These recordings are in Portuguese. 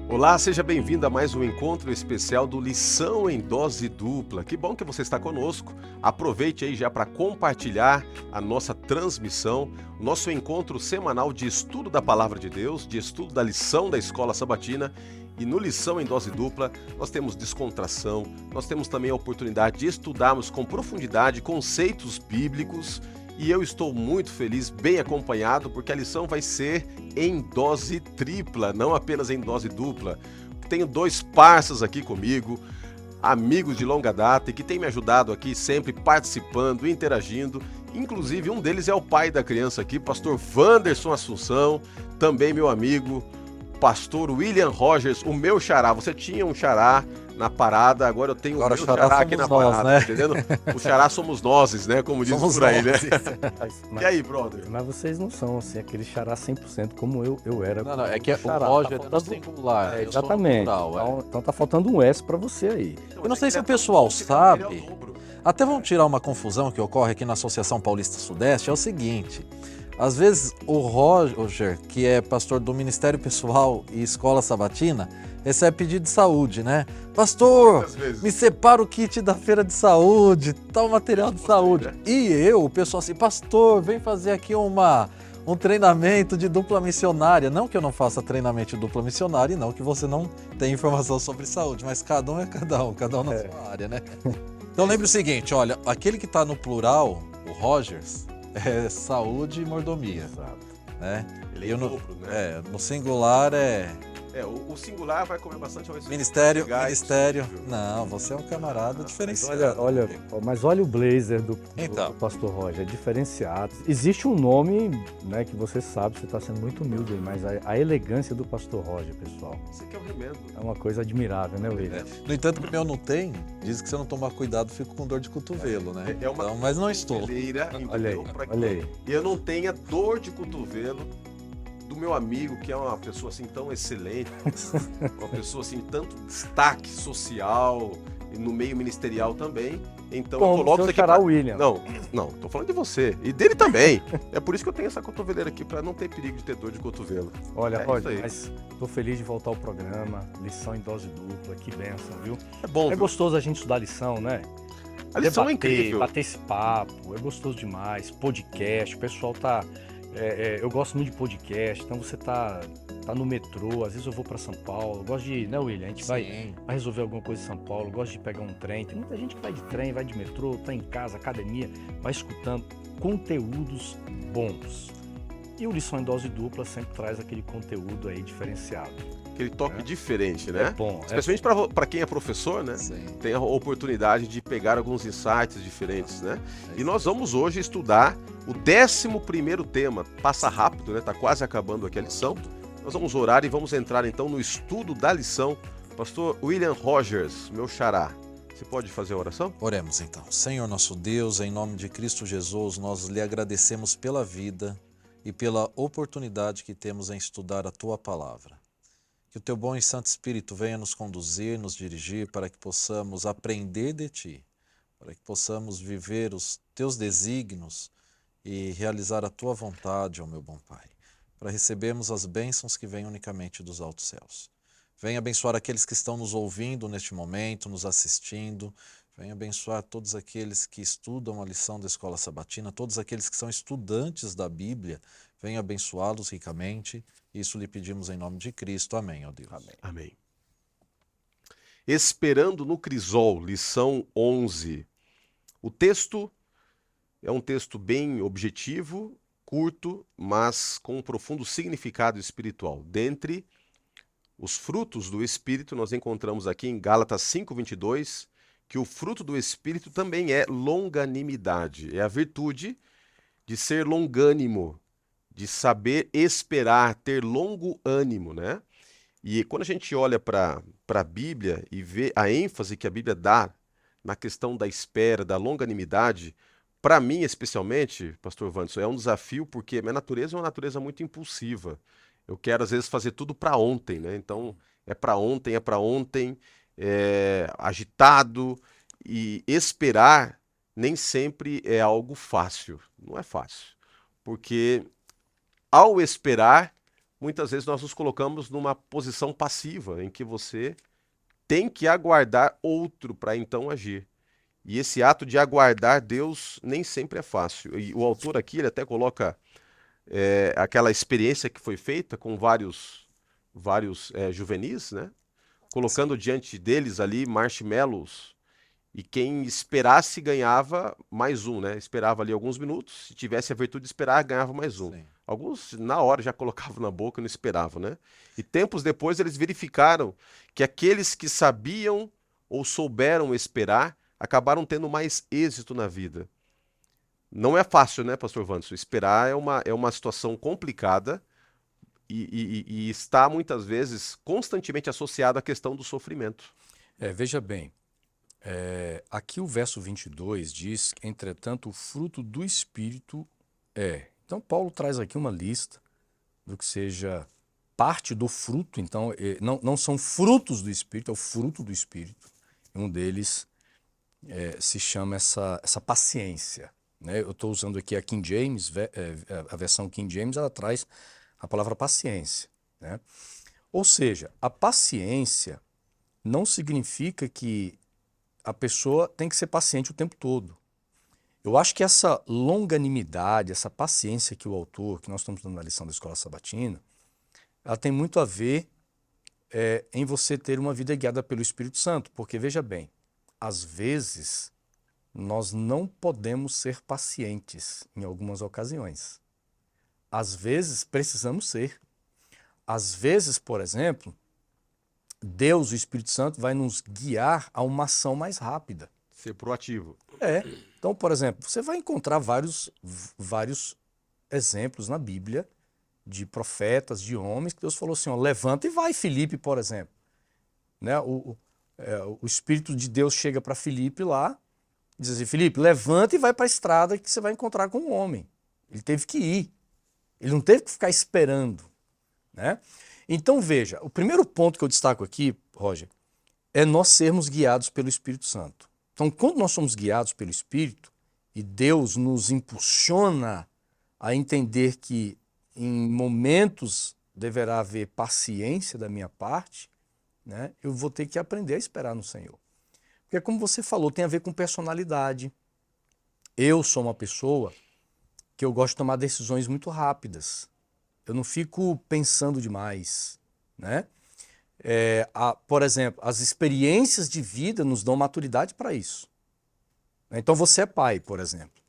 Olá, seja bem-vindo a mais um encontro especial do Lição em Dose Dupla. Que bom que você está conosco. Aproveite aí já para compartilhar a nossa transmissão, o nosso encontro semanal de estudo da Palavra de Deus, de estudo da lição da Escola Sabatina. E no Lição em Dose Dupla, nós temos descontração, nós temos também a oportunidade de estudarmos com profundidade conceitos bíblicos. E eu estou muito feliz, bem acompanhado, porque a lição vai ser em dose tripla, não apenas em dose dupla. Tenho dois parceiros aqui comigo, amigos de longa data e que têm me ajudado aqui sempre participando, interagindo. Inclusive um deles é o pai da criança aqui, pastor Wanderson Assunção, também meu amigo, pastor William Rogers, o meu xará. Você tinha um xará na parada, agora eu tenho o meu xará aqui na parada, né? Entendendo? O xará somos nós, né? Como diz por aí, né? Mas, e aí, brother? Mas vocês não são assim, aquele xará 100% como eu era. Não, é que xará. o Roger Tá é faltando... singular. Exatamente. Plural, então tá faltando um S pra você aí. Eu não sei se o pessoal sabe, até vamos tirar uma confusão que ocorre aqui na Associação Paulista Sudeste, é o seguinte: às vezes o Roger, que é pastor do Ministério Pessoal e Escola Sabatina, recebe pedido de saúde, né? Pastor, me separa o kit da feira de saúde, tal material de saúde. E o pessoal assim, pastor, vem fazer aqui um treinamento de dupla missionária. Não que eu não faça treinamento de dupla missionária e não que você não tenha informação sobre saúde, mas cada um é cada um na sua área, né? Então lembre o seguinte, olha, aquele que está no plural, o Rogers, é saúde e mordomia. Exato. Né? Ele é dobro, né? No singular o singular vai comer bastante arroz. Ministério. Não, você é um camarada diferenciado. Mas olha o blazer do Então. pastor Roger, é diferenciado. Existe um nome, né, que você sabe, você está sendo muito humilde aí, mas a elegância do pastor Roger, pessoal. Você quer o remendo. É uma coisa admirável, né, William? No entanto, que o meu não tem, diz que se eu não tomar cuidado, fico com dor de cotovelo, né? Então, mas não estou. Olha aí. E eu não tenha dor de cotovelo do meu amigo, que é uma pessoa assim tão excelente, uma pessoa assim, tanto destaque social e no meio ministerial também. Então Como eu coloco isso aqui pra... William. Não, tô falando de você e dele também. É por isso que eu tenho essa cotoveleira aqui, para não ter perigo de ter dor de cotovelo. Olha, Roger, mas tô feliz de voltar ao programa, lição em dose dupla, que benção, viu? É bom. É gostoso a gente estudar lição, né? A lição é incrível. Bater esse papo, é gostoso demais. Podcast, o pessoal tá... eu gosto muito de podcast, então você tá no metrô, às vezes eu vou para São Paulo, gosto de, né, William? A gente vai resolver alguma coisa em São Paulo, gosto de pegar um trem. Tem muita gente que vai de trem, vai de metrô, tá em casa, academia, vai escutando conteúdos bons. E o Lição em Dose Dupla sempre traz aquele conteúdo aí diferenciado. Aquele toque diferente, né? É bom. Especialmente para quem é professor, né? Sim. Tem a oportunidade de pegar alguns insights diferentes, né? E nós vamos hoje estudar o 11º tema. Passa rápido, né? Tá quase acabando aqui a lição. Nós vamos orar e vamos entrar então no estudo da lição. Pastor William Rogers, meu xará, você pode fazer a oração? Oremos então. Senhor nosso Deus, em nome de Cristo Jesus, nós lhe agradecemos pela vida e pela oportunidade que temos em estudar a Tua Palavra. Que o Teu bom e Santo Espírito venha nos conduzir, nos dirigir, para que possamos aprender de Ti, para que possamos viver os Teus desígnios e realizar a Tua vontade, ó meu bom Pai, para recebermos as bênçãos que vêm unicamente dos altos céus. Venha abençoar aqueles que estão nos ouvindo neste momento, nos assistindo. Venha abençoar todos aqueles que estudam a lição da Escola Sabatina, todos aqueles que são estudantes da Bíblia. Venha abençoá-los ricamente. Isso lhe pedimos em nome de Cristo. Amém, ó Deus. Amém. Esperando no Crisol, lição 11. O texto é um texto bem objetivo, curto, mas com um profundo significado espiritual. Dentre os frutos do Espírito, nós encontramos aqui em Gálatas 5:22, que o fruto do Espírito também é longanimidade. É a virtude de ser longânimo, de saber esperar, ter longo ânimo, né? E quando a gente olha para a Bíblia e vê a ênfase que a Bíblia dá na questão da espera, da longanimidade, para mim especialmente, pastor Wanderson, é um desafio porque minha natureza é uma natureza muito impulsiva. Eu quero às vezes fazer tudo para ontem, né? Então é para ontem, agitado, e esperar nem sempre é algo fácil. Não é fácil, porque ao esperar muitas vezes nós nos colocamos numa posição passiva, em que você tem que aguardar outro para então agir. E esse ato de aguardar Deus nem sempre é fácil. E o autor aqui, ele até coloca aquela experiência que foi feita com vários juvenis, né? Colocando diante deles ali marshmallows, e quem esperasse ganhava mais um, né? Esperava ali alguns minutos, se tivesse a virtude de esperar, ganhava mais um. Sim. Alguns na hora já colocavam na boca e não esperavam, né? E tempos depois eles verificaram que aqueles que sabiam ou souberam esperar acabaram tendo mais êxito na vida. Não é fácil, né, Pastor Wanderson? Esperar é uma situação complicada e está muitas vezes constantemente associado à questão do sofrimento. Veja bem, aqui o verso 22 diz, entretanto, o fruto do Espírito é. Então, Paulo traz aqui uma lista do que seja parte do fruto. Então, não são frutos do Espírito, é o fruto do Espírito. Um deles se chama essa paciência, né? Eu estou usando aqui a King James, a versão King James, ela traz a palavra paciência, né? Ou seja, a paciência não significa que a pessoa tem que ser paciente o tempo todo. Eu acho que essa longanimidade, essa paciência que nós estamos dando na lição da Escola Sabatina, ela tem muito a ver em você ter uma vida guiada pelo Espírito Santo, porque veja bem, às vezes nós não podemos ser pacientes em algumas ocasiões. Às vezes precisamos ser. Às vezes, por exemplo, Deus, o Espírito Santo, vai nos guiar a uma ação mais rápida. Ser proativo. Então, por exemplo, você vai encontrar vários exemplos na Bíblia de profetas, de homens, que Deus falou assim, ó, levanta e vai, Filipe, por exemplo. Né? O Espírito de Deus chega para Filipe lá, diz assim, Filipe, levanta e vai para a estrada que você vai encontrar com um homem. Ele teve que ir. Ele não teve que ficar esperando, né? Então, veja, o primeiro ponto que eu destaco aqui, Roger, é nós sermos guiados pelo Espírito Santo. Então, quando nós somos guiados pelo Espírito e Deus nos impulsiona a entender que em momentos deverá haver paciência da minha parte, né, eu vou ter que aprender a esperar no Senhor. Porque, como você falou, tem a ver com personalidade. Eu sou uma pessoa que eu gosto de tomar decisões muito rápidas. Eu não fico pensando demais, né? Por exemplo, as experiências de vida nos dão maturidade para isso. Então você é pai, por exemplo.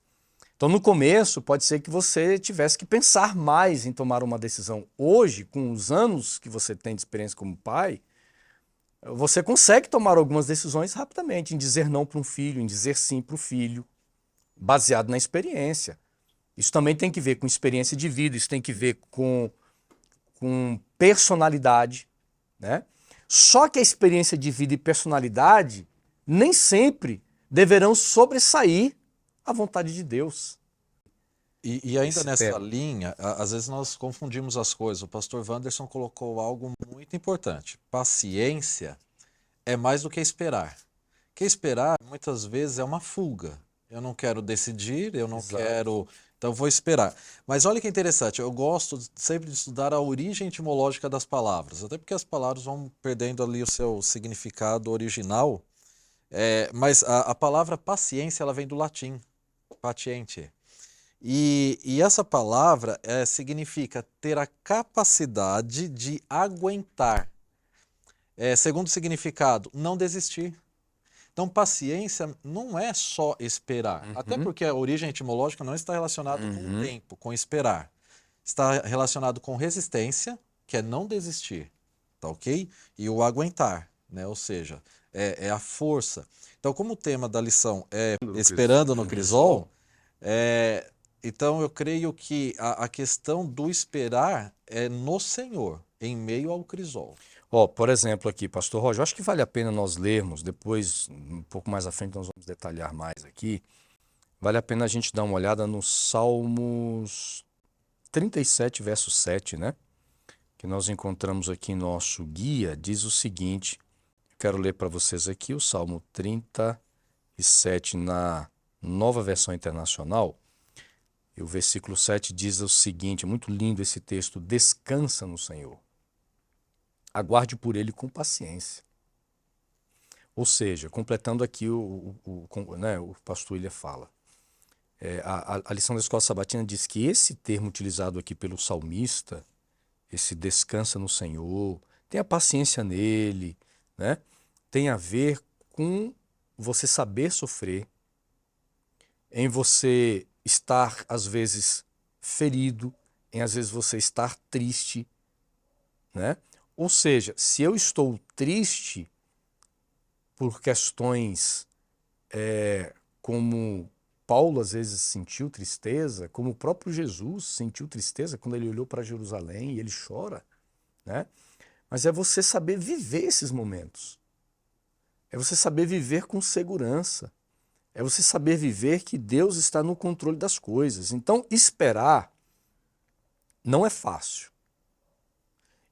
Então no começo pode ser que você tivesse que pensar mais em tomar uma decisão. Hoje, com os anos que você tem de experiência como pai, você consegue tomar algumas decisões rapidamente, em dizer não para um filho, em dizer sim para o filho, baseado na experiência. Isso também tem que ver com experiência de vida, isso tem que ver com personalidade, né? Só que a experiência de vida e personalidade nem sempre deverão sobressair a vontade de Deus. E ainda nessa linha, às vezes nós confundimos as coisas. O pastor Wanderson colocou algo muito importante. Paciência é mais do que esperar. Porque esperar, muitas vezes, é uma fuga. Eu não quero decidir, eu não quero... Então, vou esperar. Mas olha que interessante, eu gosto sempre de estudar a origem etimológica das palavras, até porque as palavras vão perdendo ali o seu significado original. Mas a palavra paciência, ela vem do latim, patiente. E essa palavra significa ter a capacidade de aguentar. Segundo o significado, não desistir. Então, paciência não é só esperar, até porque a origem etimológica não está relacionada com o tempo, com esperar. Está relacionado com resistência, que é não desistir, tá ok? E o aguentar, né? Ou seja, é a força. Então, como o tema da lição é esperando no crisol, então eu creio que a questão do esperar é no Senhor, em meio ao crisol. Por exemplo aqui, pastor Roger, eu acho que vale a pena nós lermos, depois, um pouco mais à frente, nós vamos detalhar mais aqui. Vale a pena a gente dar uma olhada no Salmos 37, verso 7, né? Que nós encontramos aqui em nosso guia, diz o seguinte, quero ler para vocês aqui o Salmo 37 na Nova Versão Internacional. E o versículo 7 diz o seguinte, é muito lindo esse texto: descansa no Senhor, aguarde por Ele com paciência. Ou seja, completando aqui o pastor William fala, a lição da escola sabatina diz que esse termo utilizado aqui pelo salmista, esse descansa no Senhor, tenha paciência nele, né? Tem a ver com você saber sofrer, em você estar, às vezes, ferido, em às vezes você estar triste, né? Ou seja, se eu estou triste por questões como Paulo às vezes sentiu tristeza, como o próprio Jesus sentiu tristeza quando ele olhou para Jerusalém e ele chora, né? Mas é você saber viver esses momentos. É você saber viver com segurança. É você saber viver que Deus está no controle das coisas. Então, esperar não é fácil.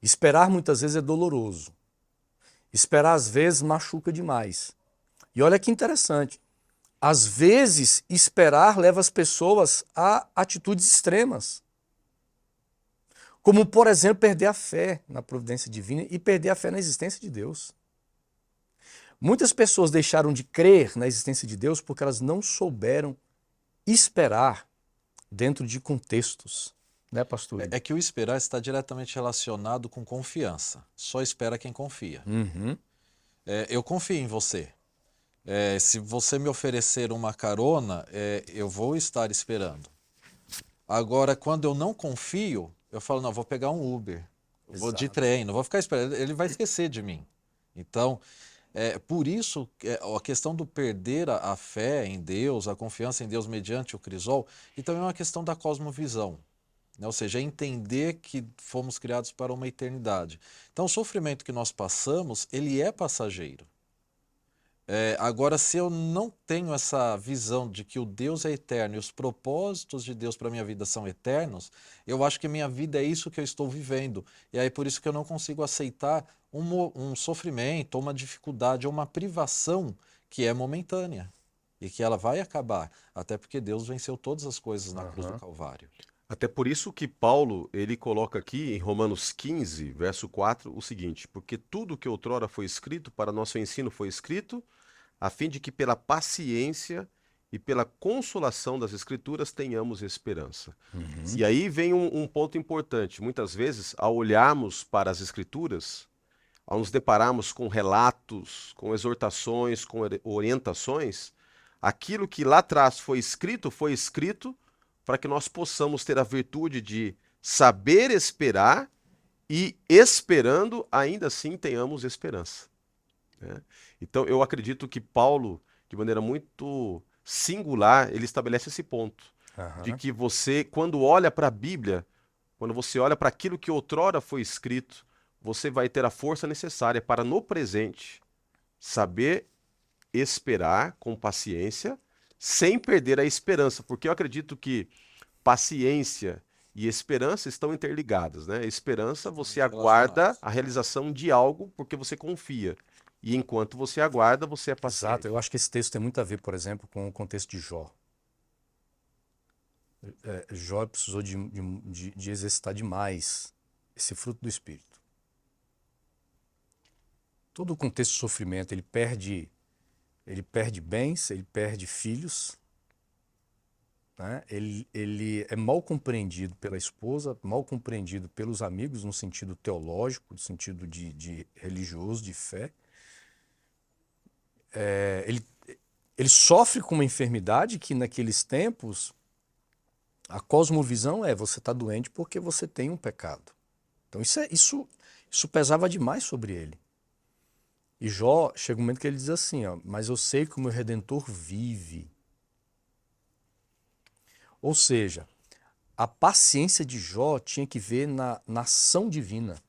Esperar muitas vezes é doloroso. Esperar às vezes machuca demais. E olha que interessante. Às vezes, esperar leva as pessoas a atitudes extremas. Como, por exemplo, perder a fé na providência divina e perder a fé na existência de Deus. Muitas pessoas deixaram de crer na existência de Deus porque elas não souberam esperar dentro de contextos. Né, pastor? É que o esperar está diretamente relacionado com confiança. Só espera quem confia. Uhum. Eu confio em você. Se você me oferecer uma carona, eu vou estar esperando. Agora, quando eu não confio, eu falo, não, vou pegar um Uber, vou de trem, não vou ficar esperando, ele vai esquecer de mim. Então, por isso, a questão do perder a fé em Deus, a confiança em Deus mediante o crisol, e também é uma questão da cosmovisão. Né? Ou seja, entender que fomos criados para uma eternidade. Então, o sofrimento que nós passamos, ele é passageiro. Agora, se eu não tenho essa visão de que o Deus é eterno e os propósitos de Deus para a minha vida são eternos, eu acho que minha vida é isso que eu estou vivendo. E aí por isso que eu não consigo aceitar um sofrimento, ou uma dificuldade, ou uma privação que é momentânea e que ela vai acabar. Até porque Deus venceu todas as coisas na cruz do Calvário. Até por isso que Paulo, ele coloca aqui em Romanos 15, verso 4, o seguinte: porque tudo que outrora foi escrito para nosso ensino foi escrito, a fim de que pela paciência e pela consolação das Escrituras tenhamos esperança. E aí vem um ponto importante. Muitas vezes, ao olharmos para as Escrituras, ao nos depararmos com relatos, com exortações, com orientações, aquilo que lá atrás foi escrito para que nós possamos ter a virtude de saber esperar e, esperando, ainda assim tenhamos esperança. Né? Então, eu acredito que Paulo, de maneira muito singular, ele estabelece esse ponto. De que você, quando olha para a Bíblia, quando você olha para aquilo que outrora foi escrito, você vai ter a força necessária para, no presente, saber esperar com paciência, sem perder a esperança. Porque eu acredito que paciência e esperança estão interligadas, né? Esperança, você aguarda a realização de algo porque você confia. E enquanto você aguarda, você é paciente. Exato, eu acho que esse texto tem muito a ver, por exemplo, com o contexto de Jó. Jó precisou de exercitar demais esse fruto do Espírito. Todo o contexto de sofrimento, ele perde bens, ele perde filhos, né? Ele é mal compreendido pela esposa, mal compreendido pelos amigos no sentido teológico, no sentido de religioso, de fé. Ele sofre com uma enfermidade que naqueles tempos a cosmovisão você está doente porque você tem um pecado. Então isso pesava demais sobre ele. E Jó, chega um momento que ele diz assim, mas eu sei que o meu Redentor vive. Ou seja, a paciência de Jó tinha que ver na ação divina.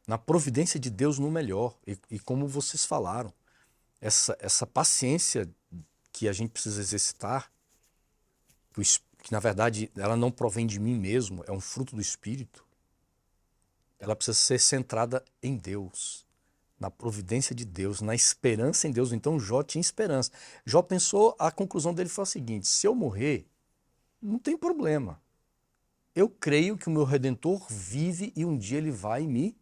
Na providência de Deus no melhor. E como vocês falaram, essa paciência que a gente precisa exercitar, que na verdade ela não provém de mim mesmo, é um fruto do Espírito, ela precisa ser centrada em Deus. na providência de Deus, na esperança em Deus. Então Jó tinha esperança. Jó pensou, a conclusão dele foi a seguinte: se eu morrer, não tem problema. Eu creio que o meu Redentor vive e um dia ele vai me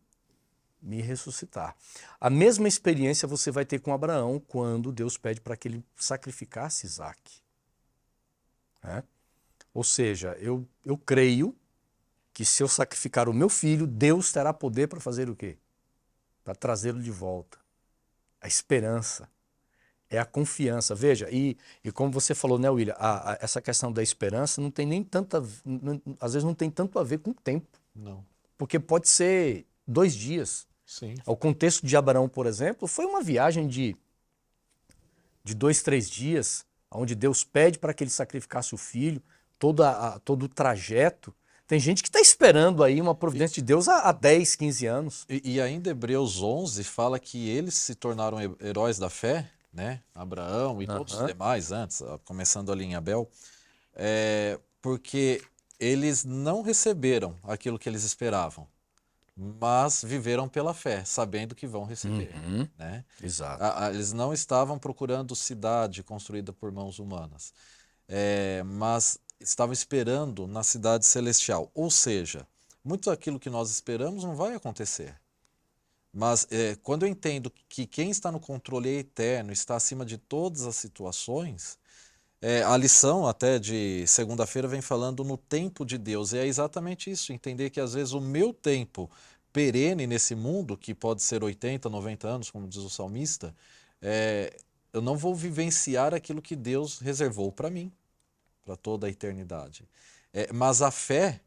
ressuscitar. A mesma experiência você vai ter com Abraão quando Deus pede para que ele sacrificasse Isaac. Ou seja, eu creio que se eu sacrificar o meu filho, Deus terá poder para fazer o quê? Para trazê-lo de volta. A esperança. É a confiança. Veja, e como você falou, né, William, essa questão da esperança não tem nem tanta, às vezes não tem tanto a ver com o tempo. Não. Porque pode ser 2 dias. Sim. O contexto de Abraão, por exemplo, foi uma viagem de 2, 3 dias, onde Deus pede para que ele sacrificasse o filho, todo o trajeto. Tem gente que está esperando aí uma providência de Deus há 10, 15 anos. E ainda Hebreus 11 fala que eles se tornaram heróis da fé, né? Abraão e todos os demais antes, começando ali em Abel, porque eles não receberam aquilo que eles esperavam, mas viveram pela fé, sabendo que vão receber. Né? Exato. Eles não estavam procurando cidade construída por mãos humanas, mas estavam esperando na cidade celestial. Ou seja, muito daquilo que nós esperamos não vai acontecer. Mas quando eu entendo que quem está no controle é eterno, está acima de todas as situações, a lição até de segunda-feira vem falando no tempo de Deus. E é exatamente isso, entender que às vezes o meu tempo perene nesse mundo, que pode ser 80, 90 anos, como diz o salmista, eu não vou vivenciar aquilo que Deus reservou para mim, para toda a eternidade. Mas a fé,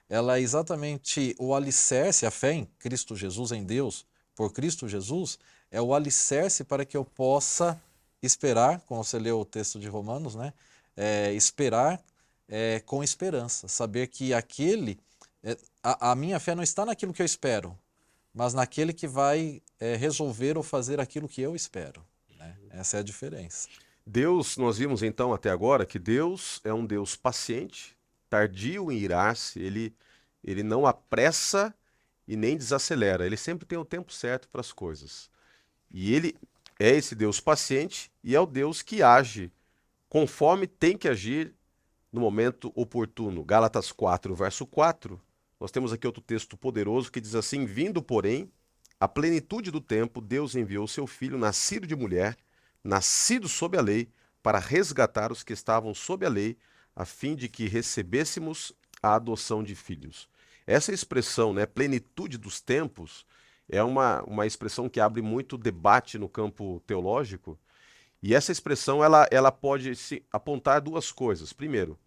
ela é exatamente o alicerce, a fé em Cristo Jesus, em Deus, por Cristo Jesus, é o alicerce para que eu possa esperar, como você leu o texto de Romanos, né? Esperar com esperança, saber que a minha fé não está naquilo que eu espero, mas naquele que vai resolver ou fazer aquilo que eu espero. Né? Essa é a diferença. Deus, nós vimos então até agora que Deus é um Deus paciente, tardio em irar-se, ele não apressa e nem desacelera, ele sempre tem o tempo certo para as coisas. E ele é esse Deus paciente e é o Deus que age conforme tem que agir no momento oportuno. Gálatas 4, verso 4, nós temos aqui outro texto poderoso que diz assim: vindo, porém, a plenitude do tempo, Deus enviou seu filho, nascido de mulher, nascido sob a lei, para resgatar os que estavam sob a lei, a fim de que recebêssemos a adoção de filhos. Essa expressão, né, plenitude dos tempos, é uma expressão que abre muito debate no campo teológico, e essa expressão ela pode apontar 2 coisas. Primeiro,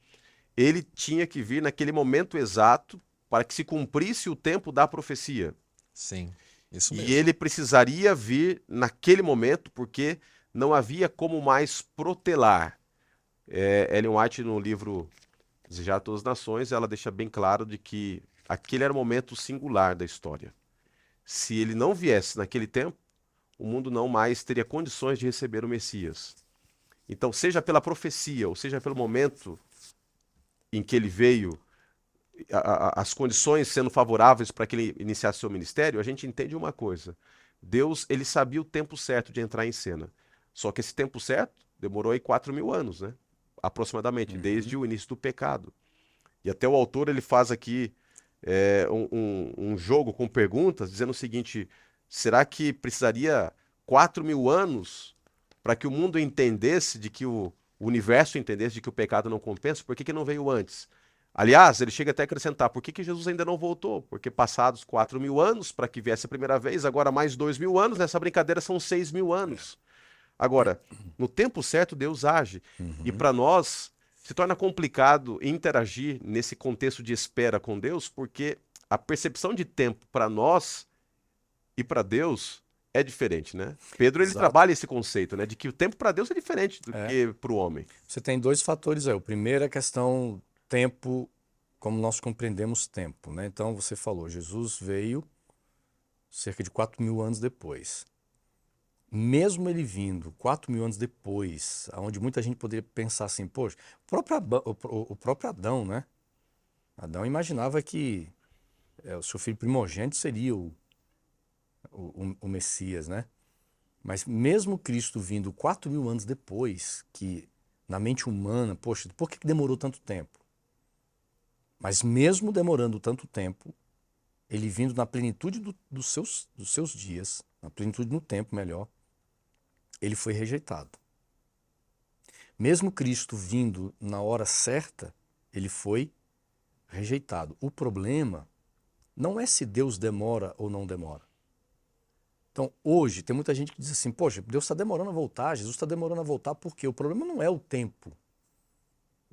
ele tinha que vir naquele momento exato para que se cumprisse o tempo da profecia. Sim, isso mesmo. E ele precisaria vir naquele momento porque não havia como mais protelar. Ellen White, no livro Desejar a Todas as Nações, ela deixa bem claro de que aquele era o momento singular da história. Se ele não viesse naquele tempo, o mundo não mais teria condições de receber o Messias. Então, seja pela profecia, ou seja pelo momento em que ele veio, as condições sendo favoráveis para que ele iniciasse seu ministério, a gente entende uma coisa. Deus, ele sabia o tempo certo de entrar em cena. Só que esse tempo certo demorou aí 4.000 anos, né? Aproximadamente, desde o início do pecado. E até o autor ele faz aqui um jogo com perguntas, dizendo o seguinte: será que precisaria 4.000 anos para que o mundo entendesse, de que o universo entendesse de que o pecado não compensa? Por que não veio antes? Aliás, ele chega até a acrescentar: por que Jesus ainda não voltou? Porque passados 4.000 anos para que viesse a primeira vez, agora mais 2.000 anos, nessa brincadeira são 6.000 anos. Agora, no tempo certo, Deus age. E para nós, se torna complicado interagir nesse contexto de espera com Deus, porque a percepção de tempo para nós e para Deus é diferente, né? Pedro, ele trabalha esse conceito, né? De que o tempo para Deus é diferente do que para o homem. Você tem 2 fatores aí. O primeiro é a questão tempo, como nós compreendemos tempo, né? Então, você falou, Jesus veio cerca de 4.000 anos depois. Mesmo ele vindo 4.000 anos depois, onde muita gente poderia pensar assim, poxa, o próprio Adão, né? Adão imaginava que o seu filho primogênito seria o o Messias, né? Mas mesmo Cristo vindo 4.000 anos depois, que na mente humana, poxa, por que demorou tanto tempo? Mas mesmo demorando tanto tempo, ele vindo na plenitude dos seus dias, na plenitude no tempo, melhor, ele foi rejeitado. Mesmo Cristo vindo na hora certa, ele foi rejeitado. O problema não é se Deus demora ou não demora. Então, hoje, tem muita gente que diz assim, poxa, Deus está demorando a voltar, Jesus está demorando a voltar, por quê? O problema não é o tempo.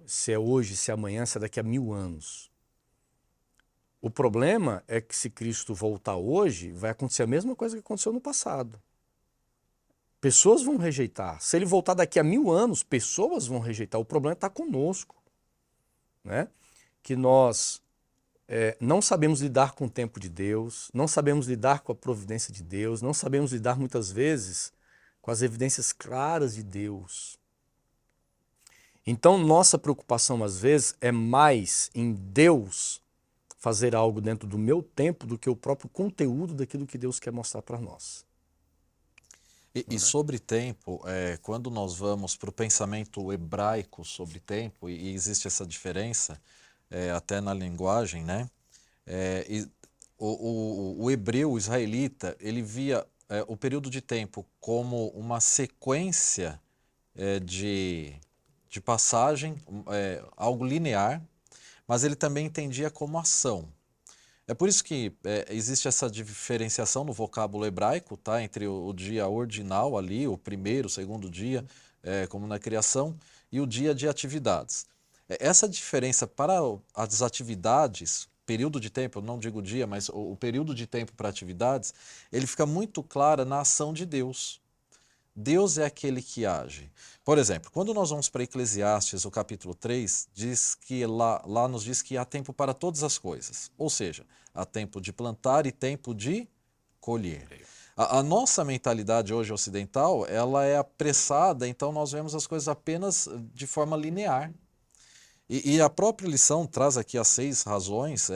Se é hoje, se é amanhã, se é daqui a 1000 anos. O problema é que se Cristo voltar hoje, vai acontecer a mesma coisa que aconteceu no passado. Pessoas vão rejeitar. Se ele voltar daqui a 1000 anos, pessoas vão rejeitar. O problema está conosco, né? Que nós não sabemos lidar com o tempo de Deus, não sabemos lidar com a providência de Deus, não sabemos lidar muitas vezes com as evidências claras de Deus. Então, nossa preocupação às vezes é mais em Deus fazer algo dentro do meu tempo do que o próprio conteúdo daquilo que Deus quer mostrar para nós. E sobre tempo, quando nós vamos para o pensamento hebraico sobre tempo, e existe essa diferença, até na linguagem, né? O hebreu, o israelita, ele via o período de tempo como uma sequência de passagem, algo linear, mas ele também entendia como ação. É por isso que existe essa diferenciação no vocábulo hebraico, tá? Entre o dia ordinal ali, o primeiro, o segundo dia, como na criação, e o dia de atividades. Essa diferença para as atividades, período de tempo, eu não digo dia, mas o período de tempo para atividades, ele fica muito clara na ação de Deus. Deus é aquele que age. Por exemplo, quando nós vamos para Eclesiastes, o capítulo 3, diz que lá nos diz que há tempo para todas as coisas. Ou seja, há tempo de plantar e tempo de colher. A nossa mentalidade hoje ocidental, ela é apressada, então nós vemos as coisas apenas de forma linear. E a própria lição traz aqui as 6 razões,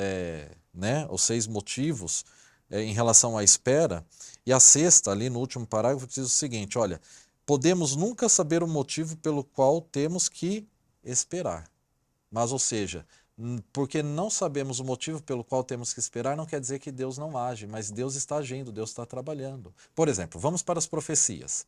né, os 6 motivos em relação à espera. E a 6ª, ali no último parágrafo, diz o seguinte, olha, podemos nunca saber o motivo pelo qual temos que esperar. Mas, ou seja, porque não sabemos o motivo pelo qual temos que esperar, não quer dizer que Deus não age, mas Deus está agindo, Deus está trabalhando. Por exemplo, vamos para as profecias.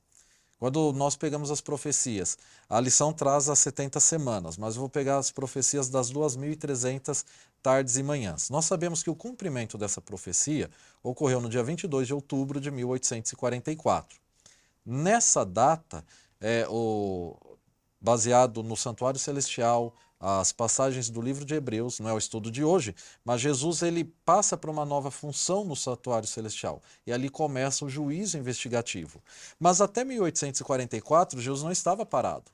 Quando nós pegamos as profecias, a lição traz as 70 semanas, mas eu vou pegar as profecias das 2.300 tardes e manhãs. Nós sabemos que o cumprimento dessa profecia ocorreu no dia 22 de outubro de 1844. Nessa data, baseado no Santuário Celestial, as passagens do livro de Hebreus, não é o estudo de hoje, mas Jesus ele passa para uma nova função no Santuário Celestial. E ali começa o juízo investigativo. Mas até 1844, Jesus não estava parado.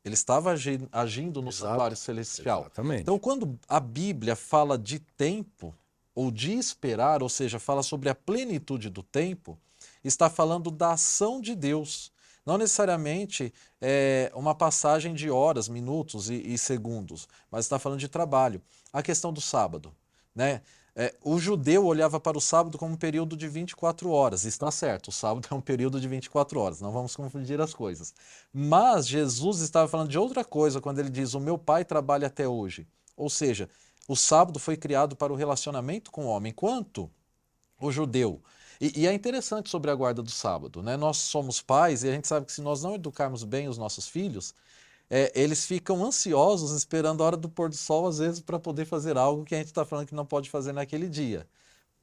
Ele estava agindo no Santuário Celestial. Exatamente. Então, quando a Bíblia fala de tempo, ou de esperar, ou seja, fala sobre a plenitude do tempo, está falando da ação de Deus. Não necessariamente uma passagem de horas, minutos e segundos, mas está falando de trabalho. A questão do sábado, né? O judeu olhava para o sábado como um período de 24 horas. Está certo, o sábado é um período de 24 horas, não vamos confundir as coisas. Mas Jesus estava falando de outra coisa quando ele diz, o meu pai trabalha até hoje. Ou seja, o sábado foi criado para o relacionamento com o homem, enquanto o judeu... E é interessante sobre a guarda do sábado, né? Nós somos pais e a gente sabe que se nós não educarmos bem os nossos filhos, eles ficam ansiosos esperando a hora do pôr do sol, às vezes, para poder fazer algo que a gente está falando que não pode fazer naquele dia.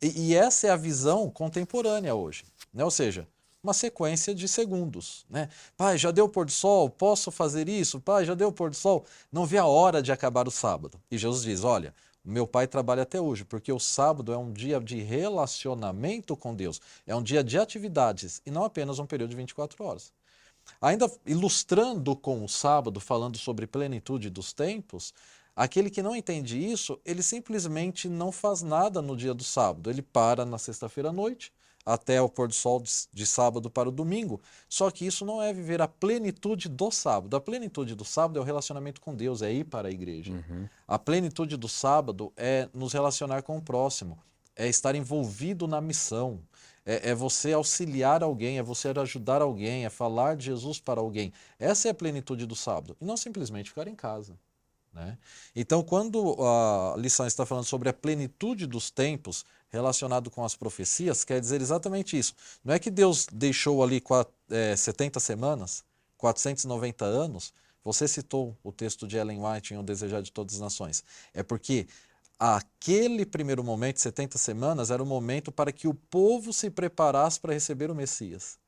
E essa é a visão contemporânea hoje, né? Ou seja, uma sequência de segundos, né? Pai, já deu o pôr do sol? Posso fazer isso? Pai, já deu o pôr do sol? Não vê a hora de acabar o sábado. E Jesus diz, olha... Meu pai trabalha até hoje, porque o sábado é um dia de relacionamento com Deus. É um dia de atividades e não apenas um período de 24 horas. Ainda ilustrando com o sábado, falando sobre plenitude dos tempos, aquele que não entende isso, ele simplesmente não faz nada no dia do sábado. Ele para na sexta-feira à noite, até o pôr do sol de sábado para o domingo. Só que isso não é viver a plenitude do sábado. A plenitude do sábado é o relacionamento com Deus, é ir para a igreja. A plenitude do sábado é nos relacionar com o próximo. é estar envolvido na missão, é você auxiliar alguém, é você ajudar alguém, é falar de Jesus para alguém. Essa é a plenitude do sábado, e não simplesmente ficar em casa, né? Então, quando a lição está falando sobre a plenitude dos tempos relacionado com as profecias, quer dizer exatamente isso. Não é que Deus deixou ali 70 semanas, 490 anos. Você citou o texto de Ellen White em O Desejar de Todas as Nações. É porque aquele primeiro momento, 70 semanas, era o momento para que o povo se preparasse para receber o Messias.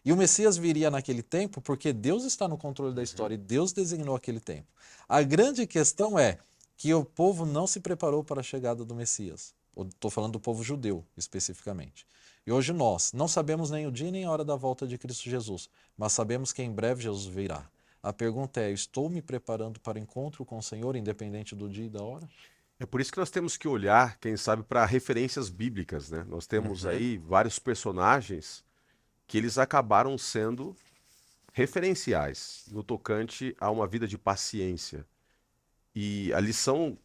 E o Messias viria naquele tempo porque Deus está no controle da história e Deus designou aquele tempo. A grande questão é que o povo não se preparou para a chegada do Messias. Estou falando do povo judeu, especificamente. E hoje nós não sabemos nem o dia nem a hora da volta de Cristo Jesus, mas sabemos que em breve Jesus virá. A pergunta é, estou me preparando para o encontro com o Senhor, independente do dia e da hora? É por isso que nós temos que olhar, quem sabe, para referências bíblicas, né? Nós temos aí vários personagens que eles acabaram sendo referenciais no tocante a uma vida de paciência. E a lição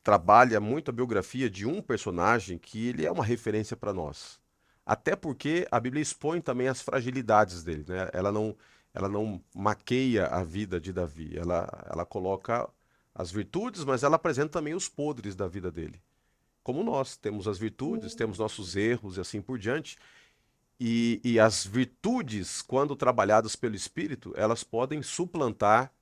trabalha muito a biografia de um personagem que ele é uma referência para nós. Até porque a Bíblia expõe também as fragilidades dele, né? Ela não maqueia a vida de Davi, ela coloca as virtudes, mas ela apresenta também os podres da vida dele. Como nós temos as virtudes, temos nossos erros e assim por diante. E as virtudes, quando trabalhadas pelo Espírito, elas podem suplantar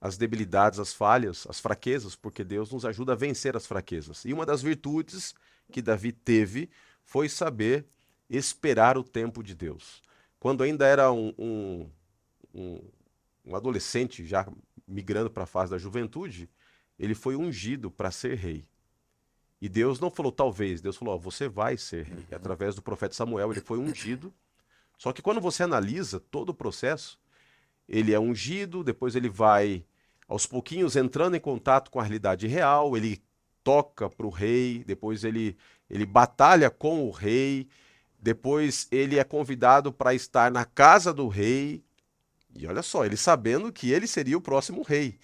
as debilidades, as falhas, as fraquezas, porque Deus nos ajuda a vencer as fraquezas. E uma das virtudes que Davi teve foi saber esperar o tempo de Deus. Quando ainda era um adolescente, já migrando para a fase da juventude, ele foi ungido para ser rei. E Deus não falou talvez, Deus falou, ó, você vai ser rei. E através do profeta Samuel, ele foi ungido. Só que quando você analisa todo o processo, ele é ungido, depois ele vai aos pouquinhos entrando em contato com a realidade real, ele toca para o rei, depois ele batalha com o rei, depois ele é convidado para estar na casa do rei, e olha só, ele sabendo que ele seria o próximo rei.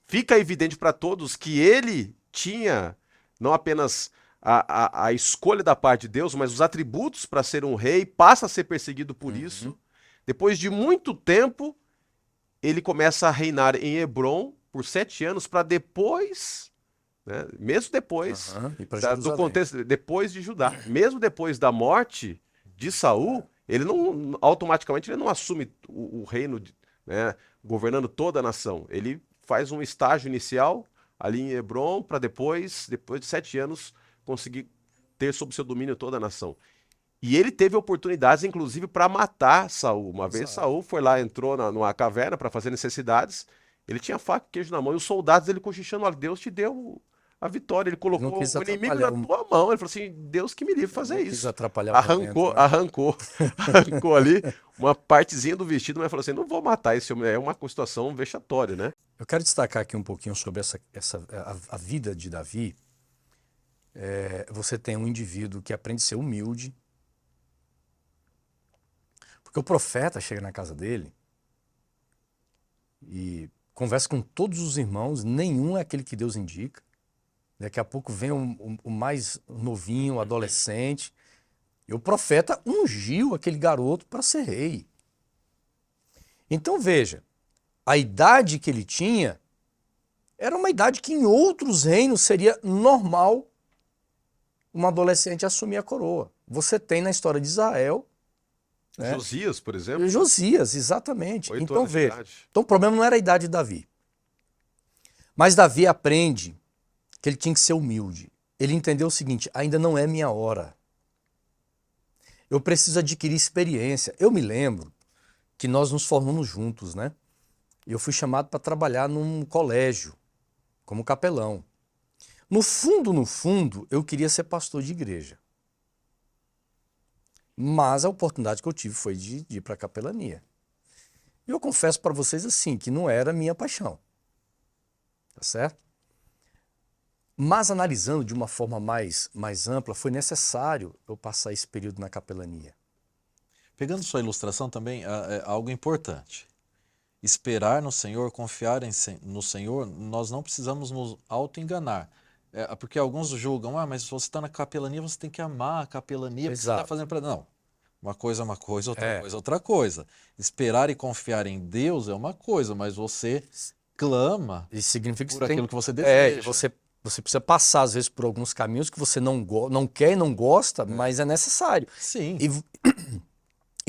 Fica evidente para todos que ele tinha não apenas a escolha da parte de Deus, mas os atributos para ser um rei, passa a ser perseguido por isso. Depois de muito tempo, ele começa a reinar em Hebrom por 7 anos, para depois, né, mesmo depois do contexto, depois de Judá, mesmo depois da morte de Saul, ele não automaticamente ele não assume o reino, né, governando toda a nação. Ele faz um estágio inicial ali em Hebrom para depois de 7 anos, conseguir ter sob seu domínio toda a nação. E ele teve oportunidades, inclusive, para matar Saul. Uma vez Saul foi lá, entrou numa caverna para fazer necessidades. Ele tinha faca e queijo na mão. E os soldados dele cochichando, olha, Deus te deu a vitória. Ele colocou o inimigo na tua mão. Ele falou assim, Deus que me livre de fazer isso. Arrancou ali uma partezinha do vestido, mas falou assim, não vou matar esse homem. É uma situação vexatória, né? Eu quero destacar aqui um pouquinho sobre a vida de Davi. Você tem um indivíduo que aprende a ser humilde, porque o profeta chega na casa dele e conversa com todos os irmãos, nenhum é aquele que Deus indica. Daqui a pouco vem o mais novinho, o adolescente, e o profeta ungiu aquele garoto para ser rei. Então veja, a idade que ele tinha era uma idade que em outros reinos seria normal um adolescente assumir a coroa. Você tem na história de Israel, né? Josias, por exemplo. Josias, exatamente. 8 então anos de veja, idade. então o problema não era a idade de Davi. Mas Davi aprende que ele tinha que ser humilde. Ele entendeu o seguinte, ainda não é minha hora. Eu preciso adquirir experiência. Eu me lembro que nós nos formamos juntos, né? Eu fui chamado para trabalhar num colégio, como capelão. No fundo, eu queria ser pastor de igreja. Mas a oportunidade que eu tive foi de ir para a capelania. E eu confesso para vocês assim, que não era a minha paixão. Tá certo? Mas analisando de uma forma mais ampla, foi necessário eu passar esse período na capelania. Pegando sua ilustração também, algo importante. Esperar no Senhor, confiar no Senhor, nós não precisamos nos auto-enganar. Porque alguns julgam, mas se você está na capelania, você tem que amar a capelania, porque você está fazendo para... Não, uma coisa é uma coisa, outra coisa é outra coisa. Esperar e confiar em Deus é uma coisa, mas você clama Isso significa por aquilo que você deseja. Você precisa passar, às vezes, por alguns caminhos que você não quer e não gosta, mas é necessário. Sim. E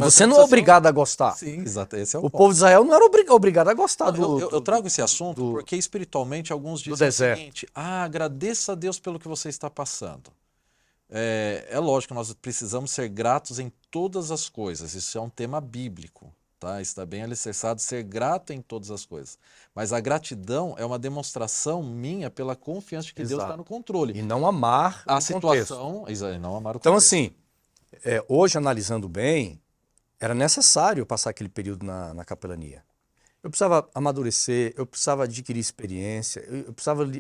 você não é obrigado a gostar. Sim, exato. Esse é o O ponto. povo de Israel não era obrigado a gostar Eu trago esse assunto porque espiritualmente alguns dizem o seguinte: agradeça a Deus pelo que você está passando. É lógico que nós precisamos ser gratos em todas as coisas. Isso é um tema bíblico, tá? Está bem alicerçado, ser grato em todas as coisas. Mas a gratidão é uma demonstração minha pela confiança de que Deus está no controle. E não amar a situação, não amar o contexto. Então, assim, hoje analisando bem, era necessário passar aquele período na capelania. Eu precisava amadurecer, eu precisava adquirir experiência,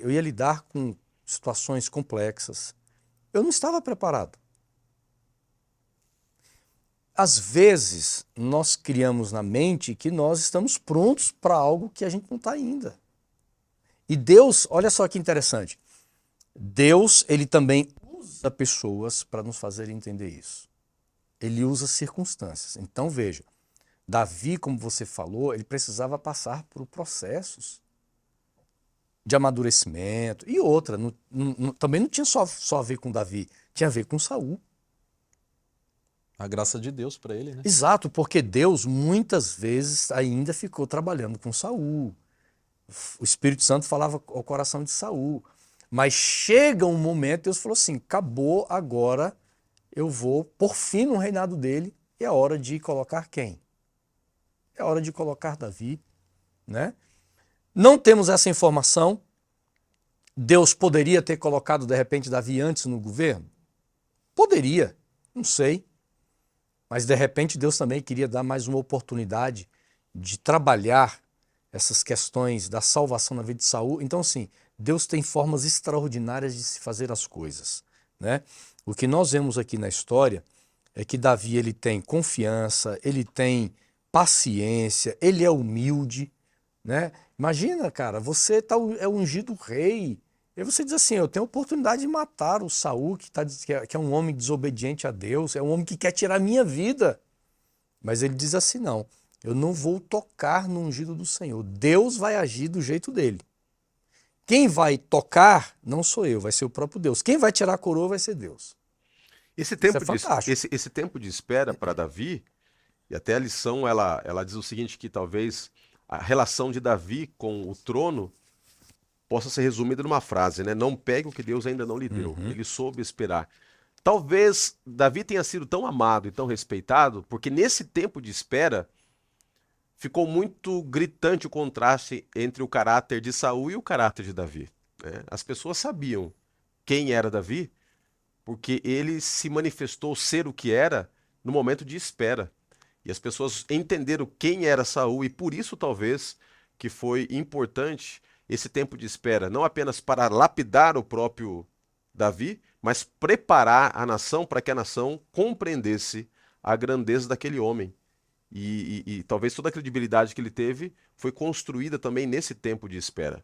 eu ia lidar com situações complexas. Eu não estava preparado. Às vezes, nós criamos na mente que nós estamos prontos para algo que a gente não está ainda. E Deus, olha só que interessante, Deus, ele também usa pessoas para nos fazer entender isso. Ele usa circunstâncias. Então, veja, Davi, como você falou, ele precisava passar por processos de amadurecimento. E outra, também não tinha só a ver com Davi, tinha a ver com Saul. A graça de Deus para ele, né? Exato, porque Deus muitas vezes ainda ficou trabalhando com Saul. O Espírito Santo falava ao coração de Saul. Mas chega um momento, Deus falou assim, acabou agora, eu vou por fim no reinado dele, e é hora de colocar quem? É hora de colocar Davi, né? Não temos essa informação. Deus poderia ter colocado, de repente, Davi antes no governo? Poderia, não sei. Mas, de repente, Deus também queria dar mais uma oportunidade de trabalhar essas questões da salvação na vida de Saul. Então, assim, Deus tem formas extraordinárias de se fazer as coisas, né? O que nós vemos aqui na história é que Davi, ele tem confiança, ele tem paciência, ele é humilde, né? Imagina, cara, você é ungido rei, e você diz assim, eu tenho a oportunidade de matar o Saul, que é um homem desobediente a Deus, é um homem que quer tirar a minha vida. Mas ele diz assim, não, eu não vou tocar no ungido do Senhor, Deus vai agir do jeito dele. Quem vai tocar não sou eu, vai ser o próprio Deus. Quem vai tirar a coroa vai ser Deus. Esse tempo de espera para Davi, e até a lição ela diz o seguinte, que talvez a relação de Davi com o trono possa ser resumida numa frase, né? Não pegue o que Deus ainda não lhe deu. Ele soube esperar. Talvez Davi tenha sido tão amado e tão respeitado, porque nesse tempo de espera ficou muito gritante o contraste entre o caráter de Saul e o caráter de Davi, né? As pessoas sabiam quem era Davi, porque ele se manifestou ser o que era no momento de espera. E as pessoas entenderam quem era Saul e por isso talvez que foi importante esse tempo de espera, não apenas para lapidar o próprio Davi, mas preparar a nação para que a nação compreendesse a grandeza daquele homem. E talvez toda a credibilidade que ele teve foi construída também nesse tempo de espera.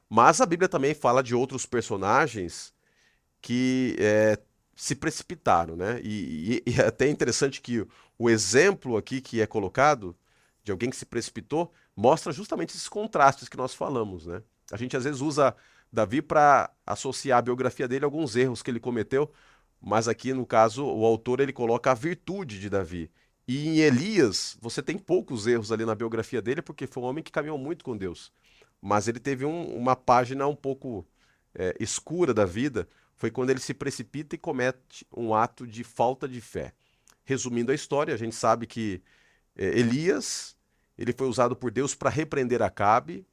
Mas a Bíblia também fala de outros personagens que se precipitaram, né? E é até interessante que o exemplo aqui que é colocado de alguém que se precipitou mostra justamente esses contrastes que nós falamos, né? A gente às vezes usa Davi para associar a biografia dele a alguns erros que ele cometeu, mas aqui no caso o autor ele coloca a virtude de Davi. E em Elias você tem poucos erros ali na biografia dele porque foi um homem que caminhou muito com Deus, mas ele teve uma página um pouco escura da vida. Foi quando ele se precipita e comete um ato de falta de fé. Resumindo a história, a gente sabe que Elias ele foi usado por Deus para repreender Acabe,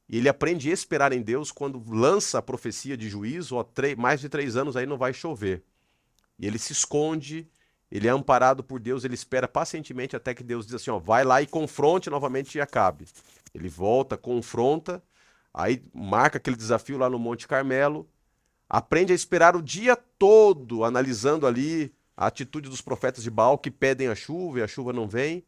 e ele aprende a esperar em Deus quando lança a profecia de juízo, mais de 3 anos aí não vai chover. E ele se esconde, ele é amparado por Deus, ele espera pacientemente até que Deus diz assim, ó, vai lá e confronte novamente Acabe. Ele volta, confronta, aí marca aquele desafio lá no Monte Carmelo, aprende a esperar o dia todo, analisando ali a atitude dos profetas de Baal que pedem a chuva e a chuva não vem,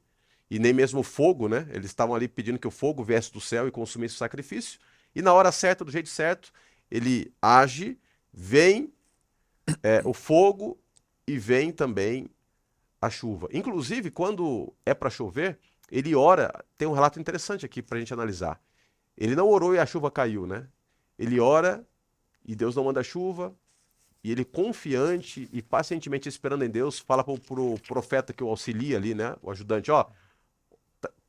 e nem mesmo o fogo, né? Eles estavam ali pedindo que o fogo viesse do céu e consumisse o sacrifício, e na hora certa, do jeito certo, ele age vem o fogo e vem também a chuva. Inclusive, quando é para chover, ele ora. Tem um relato interessante aqui para a gente analisar. Ele não orou e a chuva caiu, né? Ele ora e Deus não manda chuva. E ele, confiante e pacientemente esperando em Deus, fala pro profeta que o auxilia ali, né? O ajudante, ó,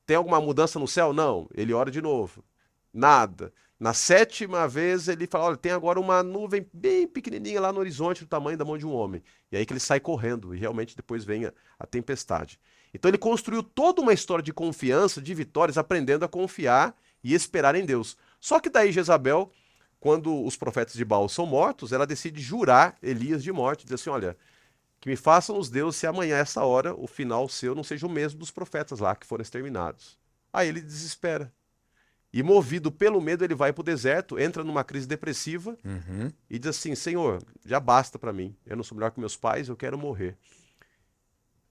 tem alguma mudança no céu? Não. Ele ora de novo. Nada. Na 7ª vez ele fala, olha, tem agora uma nuvem bem pequenininha lá no horizonte, do tamanho da mão de um homem. E aí que ele sai correndo e realmente depois vem a tempestade. Então ele construiu toda uma história de confiança, de vitórias, aprendendo a confiar e esperar em Deus. Só que daí Jezabel, quando os profetas de Baal são mortos, ela decide jurar Elias de morte, diz assim, olha, que me façam os deuses se amanhã, essa hora, o final seu não seja o mesmo dos profetas lá que foram exterminados. Aí ele desespera. E movido pelo medo, ele vai para o deserto, entra numa crise depressiva e diz assim, Senhor, já basta para mim, eu não sou melhor que meus pais, eu quero morrer.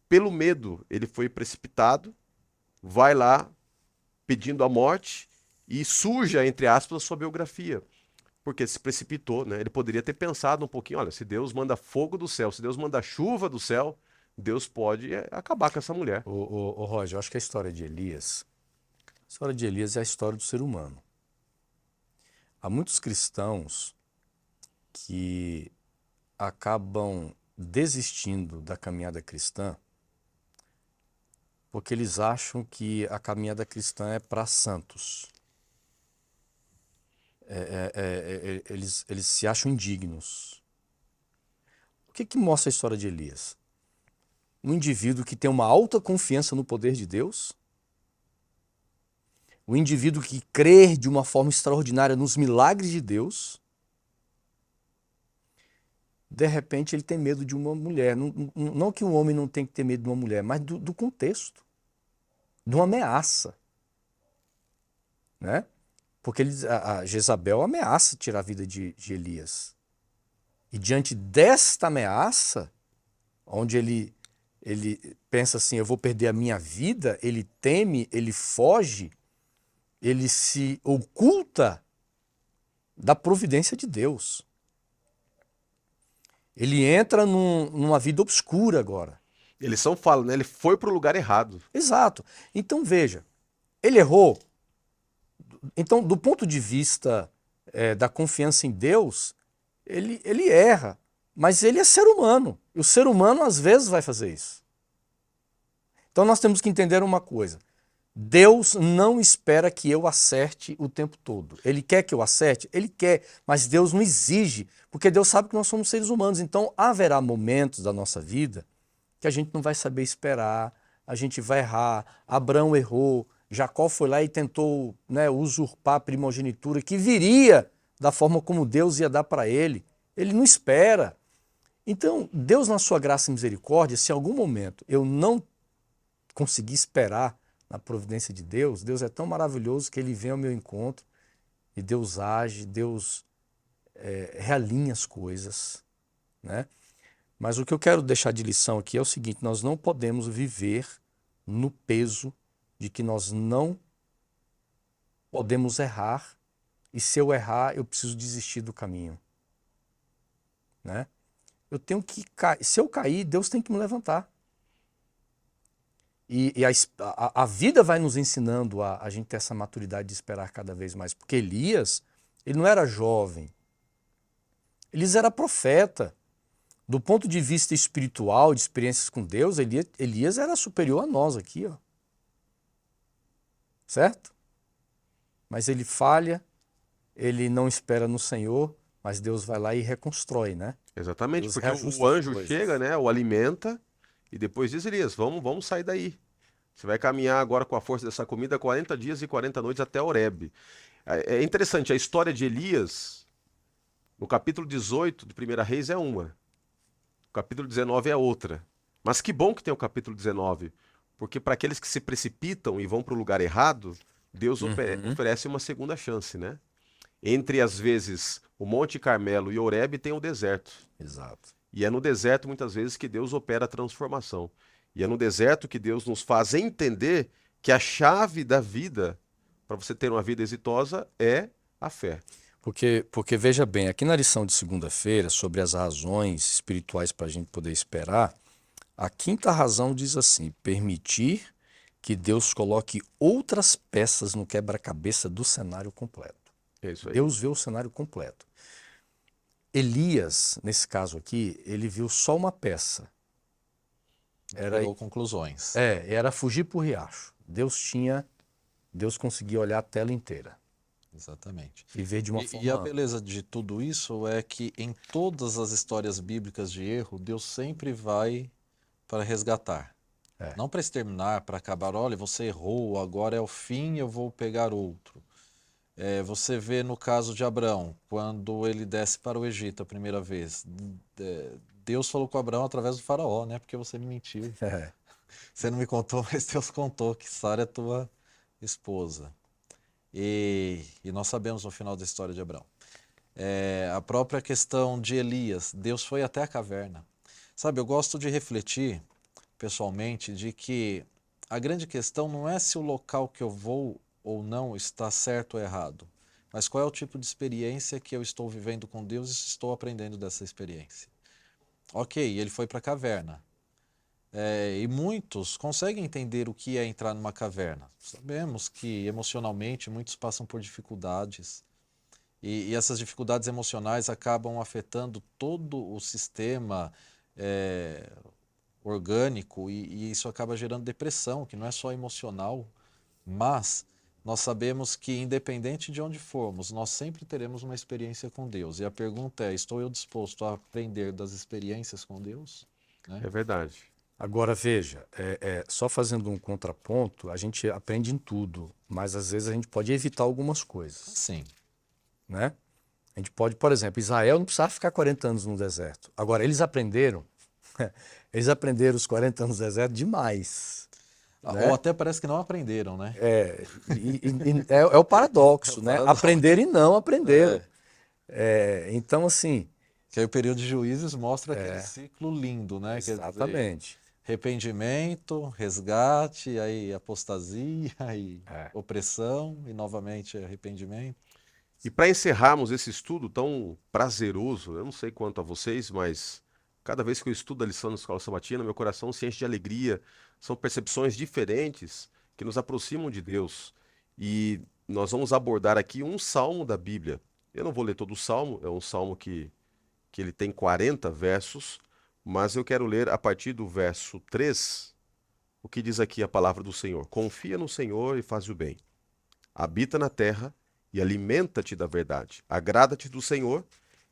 Pelo medo, ele foi precipitado, vai lá pedindo a morte e suja, entre aspas, a sua biografia. Porque se precipitou, né? Ele poderia ter pensado um pouquinho, olha, se Deus manda fogo do céu, se Deus manda chuva do céu, Deus pode acabar com essa mulher. Ô, Roger, eu acho que a história de Elias é a história do ser humano. Há muitos cristãos que acabam desistindo da caminhada cristã porque eles acham que a caminhada cristã é para santos. Eles se acham indignos. O que mostra a história de Elias? Um indivíduo que tem uma alta confiança no poder de Deus, um indivíduo que crê de uma forma extraordinária nos milagres de Deus, de repente ele tem medo de uma mulher. Não que um homem não tem que ter medo de uma mulher, mas do contexto, de uma ameaça, né? Porque a Jezabel ameaça tirar a vida de Elias. E diante desta ameaça, onde ele pensa assim, eu vou perder a minha vida, ele teme, ele foge, ele se oculta da providência de Deus. Ele entra numa vida obscura agora. Eles falam, né? Ele foi para o lugar errado. Exato. Então veja, ele errou. Então, do ponto de vista da confiança em Deus, ele erra, mas ele é ser humano. E o ser humano, às vezes, vai fazer isso. Então, nós temos que entender uma coisa. Deus não espera que eu acerte o tempo todo. Ele quer que eu acerte? Ele quer, mas Deus não exige, porque Deus sabe que nós somos seres humanos. Então, haverá momentos da nossa vida que a gente não vai saber esperar, a gente vai errar. Abraão errou, Jacó foi lá e tentou, né, usurpar a primogenitura que viria da forma como Deus ia dar para ele. Ele não espera. Então, Deus, na sua graça e misericórdia, se em algum momento eu não conseguir esperar na providência de Deus, Deus é tão maravilhoso que ele vem ao meu encontro e Deus age, Deus realinha as coisas, né? Mas o que eu quero deixar de lição aqui é o seguinte, nós não podemos viver no peso de que nós não podemos errar e se eu errar, eu preciso desistir do caminho, né? Eu tenho que cair. Se eu cair, Deus tem que me levantar. E a vida vai nos ensinando a gente ter essa maturidade de esperar cada vez mais. Porque Elias, ele não era jovem. Elias era profeta. Do ponto de vista espiritual, de experiências com Deus, Elias era superior a nós aqui, ó. Certo? Mas ele falha, ele não espera no Senhor, mas Deus vai lá e reconstrói, né? Exatamente, Deus porque reajusta o as anjo coisas. chega, né, o alimenta, e depois diz, Elias, vamos sair daí. Você vai caminhar agora com a força dessa comida 40 dias e 40 noites até Horebe. É interessante, a história de Elias, no capítulo 18 de 1 Reis é uma, o capítulo 19 é outra. Mas que bom que tem o capítulo 19, porque para aqueles que se precipitam e vão para o lugar errado, Deus oferece uma segunda chance, né? Entre, às vezes, o Monte Carmelo e Horebe tem o deserto. Exato. E é no deserto, muitas vezes, que Deus opera a transformação. E é no deserto que Deus nos faz entender que a chave da vida, para você ter uma vida exitosa, é a fé. Porque veja bem, aqui na lição de segunda-feira, sobre as razões espirituais para a gente poder esperar, a quinta razão diz assim: permitir que Deus coloque outras peças no quebra-cabeça do cenário completo. É isso aí. Deus vê o cenário completo. Elias, nesse caso aqui, ele viu só uma peça. Tirou conclusões. Era fugir por riacho. Deus conseguia olhar a tela inteira. Exatamente. E ver de uma forma... E a beleza de tudo isso é que em todas as histórias bíblicas de erro, Deus sempre vai para resgatar. Não para exterminar, para acabar, olha, você errou, agora é o fim, eu vou pegar outro. Você vê no caso de Abrão, quando ele desce para o Egito a primeira vez, Deus falou com Abrão através do faraó, né? Porque você me mentiu. Você não me contou, mas Deus contou que Sara é tua esposa. E nós sabemos no final da história de Abrão. A própria questão de Elias, Deus foi até a caverna. Sabe, eu gosto de refletir, pessoalmente, de que a grande questão não é se o local que eu vou ou não está certo ou errado, mas qual é o tipo de experiência que eu estou vivendo com Deus e se estou aprendendo dessa experiência. Ok, ele foi para a caverna. E muitos conseguem entender o que é entrar numa caverna. Sabemos que emocionalmente muitos passam por dificuldades e essas dificuldades emocionais acabam afetando todo o sistema orgânico e isso acaba gerando depressão, que não é só emocional, mas nós sabemos que independente de onde formos, nós sempre teremos uma experiência com Deus. E a pergunta é, estou eu disposto a aprender das experiências com Deus? Né? É verdade. Agora veja, só fazendo um contraponto, a gente aprende em tudo, mas às vezes a gente pode evitar algumas coisas. Sim. Né? A gente pode, por exemplo, Israel não precisava ficar 40 anos no deserto. Agora, eles aprenderam os 40 anos no deserto demais. Ou até parece que não aprenderam, né? É o paradoxo, né? Aprender e não aprenderam. Então, assim... Que aí o período de juízes mostra aquele ciclo lindo, né? Exatamente. Quer dizer, arrependimento, resgate, aí apostasia, aí opressão e novamente arrependimento. E para encerrarmos esse estudo tão prazeroso, eu não sei quanto a vocês, mas cada vez que eu estudo a lição da Escola Sabatina, meu coração se enche de alegria. São percepções diferentes que nos aproximam de Deus. E nós vamos abordar aqui um salmo da Bíblia. Eu não vou ler todo o salmo, é um salmo que ele tem 40 versos, mas eu quero ler a partir do verso 3, o que diz aqui a palavra do Senhor. Confia no Senhor e faz o bem. Habita na terra e alimenta-te da verdade. Agrada-te do Senhor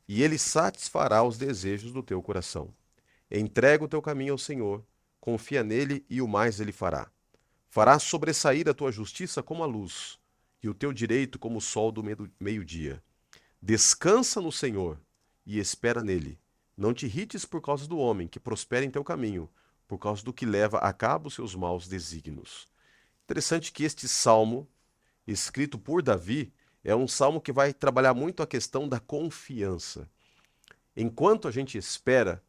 e Ele satisfará os desejos do teu coração. Entrega o teu caminho ao Senhor, confia nele e o mais Ele fará. Fará sobressair a tua justiça como a luz e o teu direito como o sol do meio-dia. Descansa no Senhor e espera nele. Não te irrites por causa do homem que prospera em teu caminho, por causa do que leva a cabo seus maus desígnios. Interessante que este salmo, escrito por Davi, é um salmo que vai trabalhar muito a questão da confiança. Enquanto a gente espera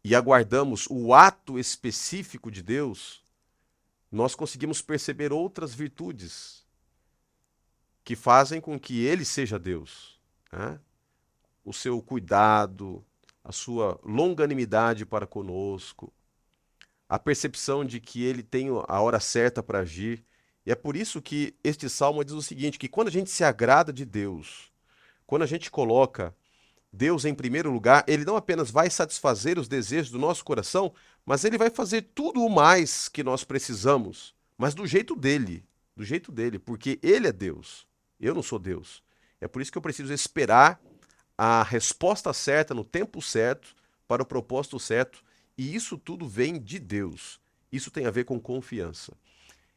e aguardamos o ato específico de Deus, nós conseguimos perceber outras virtudes que fazem com que Ele seja Deus, né? O seu cuidado, a sua longanimidade para conosco, a percepção de que Ele tem a hora certa para agir. E é por isso que este salmo diz o seguinte, que quando a gente se agrada de Deus, quando a gente coloca Deus em primeiro lugar, Ele não apenas vai satisfazer os desejos do nosso coração, mas Ele vai fazer tudo o mais que nós precisamos, mas do jeito dele, porque Ele é Deus, eu não sou Deus. É por isso que eu preciso esperar a resposta certa, no tempo certo, para o propósito certo, e isso tudo vem de Deus. Isso tem a ver com confiança.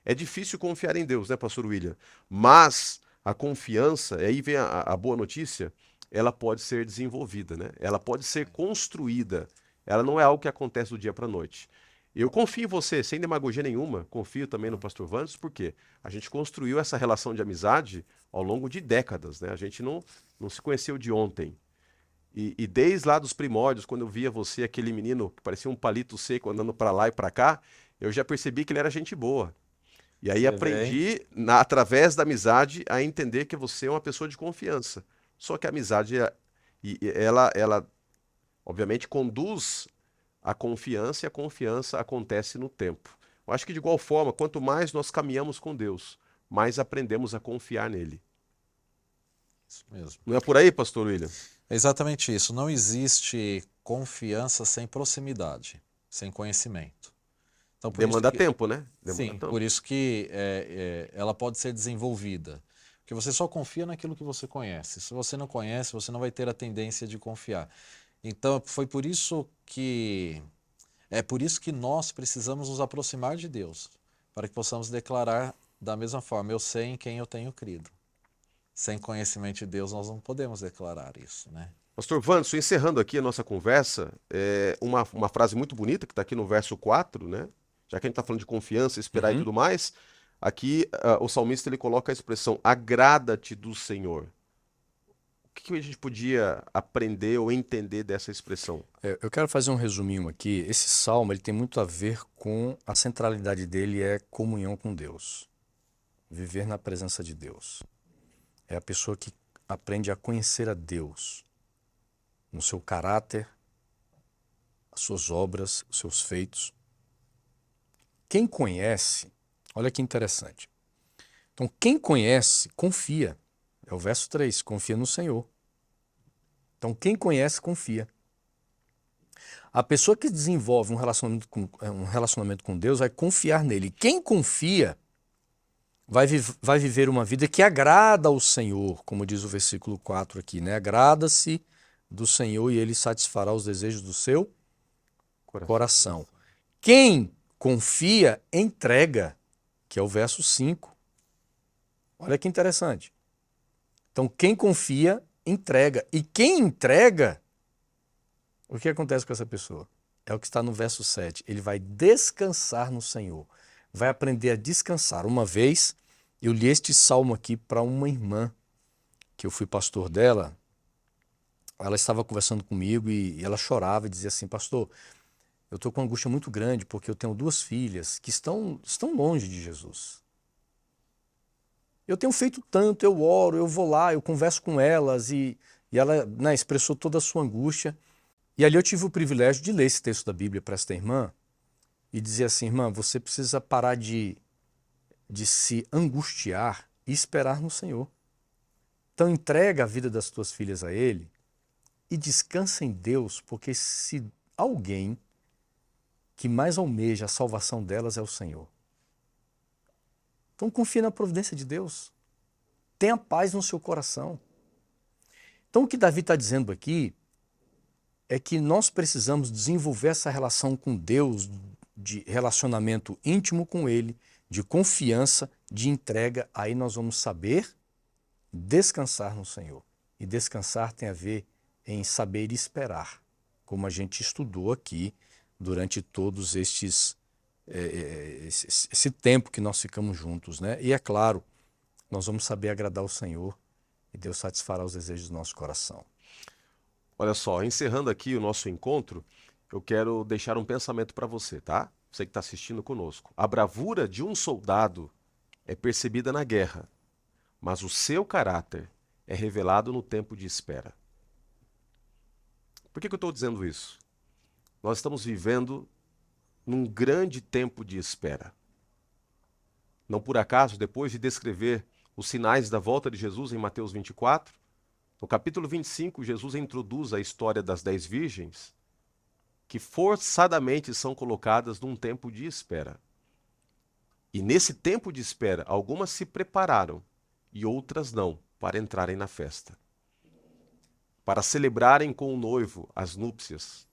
É difícil confiar em Deus, né, pastor William? Mas a confiança, aí vem a boa notícia, ela pode ser desenvolvida, né? Ela pode ser construída. Ela não é algo que acontece do dia para a noite. Eu confio em você, sem demagogia nenhuma, confio também no pastor Vandes, porque a gente construiu essa relação de amizade ao longo de décadas, né? A gente não se conheceu de ontem. E desde lá dos primórdios, quando eu via você, aquele menino que parecia um palito seco andando para lá e para cá, eu já percebi que ele era gente boa. E aí Você vê, hein? aprendi, através da amizade, a entender que você é uma pessoa de confiança. Só que a amizade, ela, obviamente, conduz à confiança e a confiança acontece no tempo. Eu acho que, de igual forma, quanto mais nós caminhamos com Deus, mais aprendemos a confiar nele. Isso mesmo. Não é por aí, pastor William? É exatamente isso. Não existe confiança sem proximidade, sem conhecimento. Então, por isso Demanda que, tempo, né? Demanda sim, tempo. por isso que ela pode ser desenvolvida. Porque você só confia naquilo que você conhece. Se você não conhece, você não vai ter a tendência de confiar. Então, é por isso que nós precisamos nos aproximar de Deus, para que possamos declarar da mesma forma: eu sei em quem eu tenho crido. Sem conhecimento de Deus, nós não podemos declarar isso, né? Pastor Wanderson, encerrando aqui a nossa conversa, uma frase muito bonita que está aqui no verso 4, né? Já que a gente está falando de confiança, esperar e Uhum. tudo mais, aqui o salmista ele coloca a expressão agrada-te do Senhor. O que a gente podia aprender ou entender dessa expressão? Eu quero fazer um resuminho aqui. Esse salmo ele tem muito a ver com a centralidade dele é comunhão com Deus, viver na presença de Deus. É a pessoa que aprende a conhecer a Deus no seu caráter, as suas obras, os seus feitos. Quem conhece, olha que interessante. Então, quem conhece, confia. É o verso 3, confia no Senhor. Então, quem conhece, confia. A pessoa que desenvolve um relacionamento com Deus vai confiar nele. Quem confia vai viver uma vida que agrada ao Senhor, como diz o versículo 4 aqui, né? Agrada-se do Senhor e ele satisfará os desejos do seu coração. Quem confia, entrega, que é o verso 5. Olha que interessante. Então, quem confia, entrega. E quem entrega, o que acontece com essa pessoa? É o que está no verso 7. Ele vai descansar no Senhor. Vai aprender a descansar. Uma vez, eu li este salmo aqui para uma irmã, que eu fui pastor dela. Ela estava conversando comigo e ela chorava e dizia assim: pastor, eu estou com uma angústia muito grande porque eu tenho 2 filhas que estão longe de Jesus. Eu tenho feito tanto, eu oro, eu vou lá, eu converso com elas e ela, né, expressou toda a sua angústia. E ali eu tive o privilégio de ler esse texto da Bíblia para esta irmã e dizer assim: irmã, você precisa parar de se angustiar e esperar no Senhor. Então entrega a vida das tuas filhas a Ele e descansa em Deus, porque se alguém que mais almeja a salvação delas é o Senhor. Então confia na providência de Deus. Tenha paz no seu coração. Então o que Davi está dizendo aqui é que nós precisamos desenvolver essa relação com Deus, de relacionamento íntimo com Ele, de confiança, de entrega. Aí nós vamos saber descansar no Senhor. E descansar tem a ver em saber esperar, como a gente estudou aqui durante todos esse tempo que nós ficamos juntos, né? E é claro, nós vamos saber agradar o Senhor e Deus satisfará os desejos do nosso coração. Olha só, encerrando aqui o nosso encontro, eu quero deixar um pensamento para você, tá? Você que está assistindo conosco. A bravura de um soldado é percebida na guerra, mas o seu caráter é revelado no tempo de espera. Por que eu estou dizendo isso? Nós estamos vivendo num grande tempo de espera. Não por acaso, depois de descrever os sinais da volta de Jesus em Mateus 24, no capítulo 25, Jesus introduz a história das 10 virgens que forçadamente são colocadas num tempo de espera. E nesse tempo de espera, algumas se prepararam e outras não, para entrarem na festa, para celebrarem com o noivo as núpcias.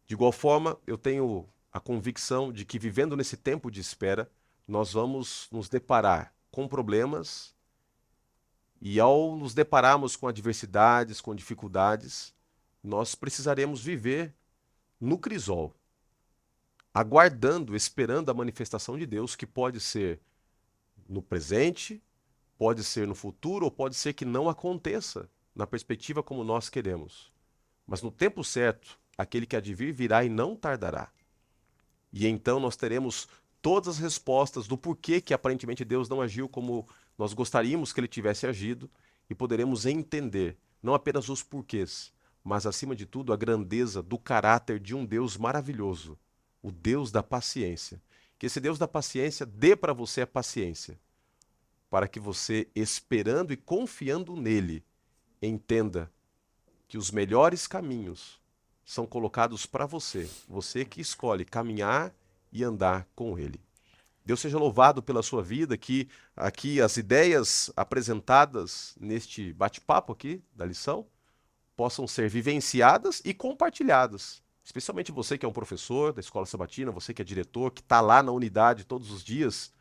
De igual forma, eu tenho a convicção de que, vivendo nesse tempo de espera, nós vamos nos deparar com problemas e, ao nos depararmos com adversidades, com dificuldades, nós precisaremos viver no crisol, aguardando, esperando a manifestação de Deus, que pode ser no presente, pode ser no futuro, ou pode ser que não aconteça na perspectiva como nós queremos. Mas no tempo certo, aquele que há de vir virá e não tardará. E então nós teremos todas as respostas do porquê que aparentemente Deus não agiu como nós gostaríamos que ele tivesse agido, e poderemos entender não apenas os porquês, mas acima de tudo a grandeza do caráter de um Deus maravilhoso, o Deus da paciência. Que esse Deus da paciência dê para você a paciência, para que você, esperando e confiando nele, entenda que os melhores caminhos são colocados para você, você que escolhe caminhar e andar com ele. Deus seja louvado pela sua vida, que aqui as ideias apresentadas neste bate-papo aqui da lição possam ser vivenciadas e compartilhadas. Especialmente você que é um professor da Escola Sabatina, você que é diretor, que está lá na unidade todos os dias,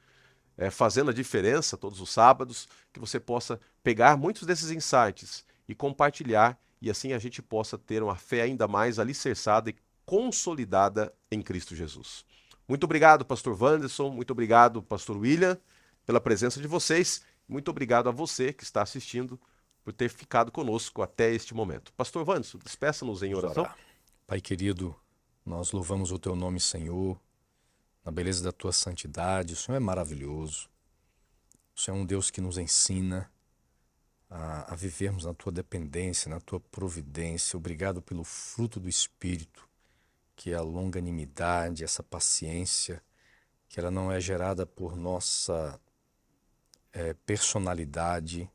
fazendo a diferença todos os sábados, que você possa pegar muitos desses insights e compartilhar, e assim a gente possa ter uma fé ainda mais alicerçada e consolidada em Cristo Jesus. Muito obrigado, pastor Wanderson, muito obrigado, pastor William, pela presença de vocês. Muito obrigado a você que está assistindo por ter ficado conosco até este momento. Pastor Wanderson, despeça-nos em oração. Pai querido, nós louvamos o teu nome, Senhor, na beleza da tua santidade. O Senhor é maravilhoso. O Senhor é um Deus que nos ensina a vivermos na tua dependência, na tua providência. Obrigado pelo fruto do Espírito, que é a longanimidade, essa paciência, que ela não é gerada por nossa personalidade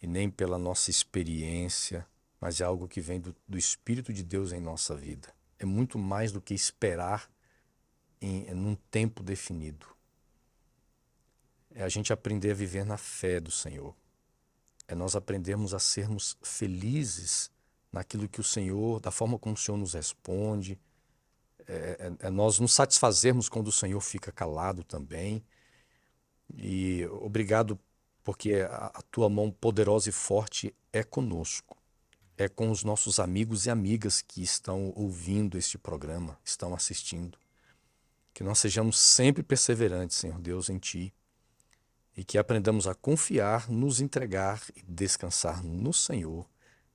e nem pela nossa experiência, mas é algo que vem do Espírito de Deus em nossa vida. É muito mais do que esperar num tempo definido. É a gente aprender a viver na fé do Senhor. É nós aprendermos a sermos felizes naquilo que o Senhor, da forma como o Senhor nos responde. É nós nos satisfazermos quando o Senhor fica calado também. E obrigado porque a tua mão poderosa e forte é conosco. É com os nossos amigos e amigas que estão ouvindo este programa, estão assistindo. Que nós sejamos sempre perseverantes, Senhor Deus, em Ti. E que aprendamos a confiar, nos entregar e descansar no Senhor.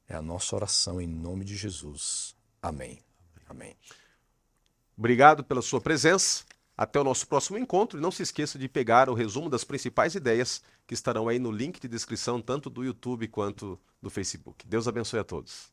É a nossa oração em nome de Jesus. Amém. Amém. Obrigado pela sua presença. Até o nosso próximo encontro. E não se esqueça de pegar o resumo das principais ideias que estarão aí no link de descrição, tanto do YouTube quanto do Facebook. Deus abençoe a todos.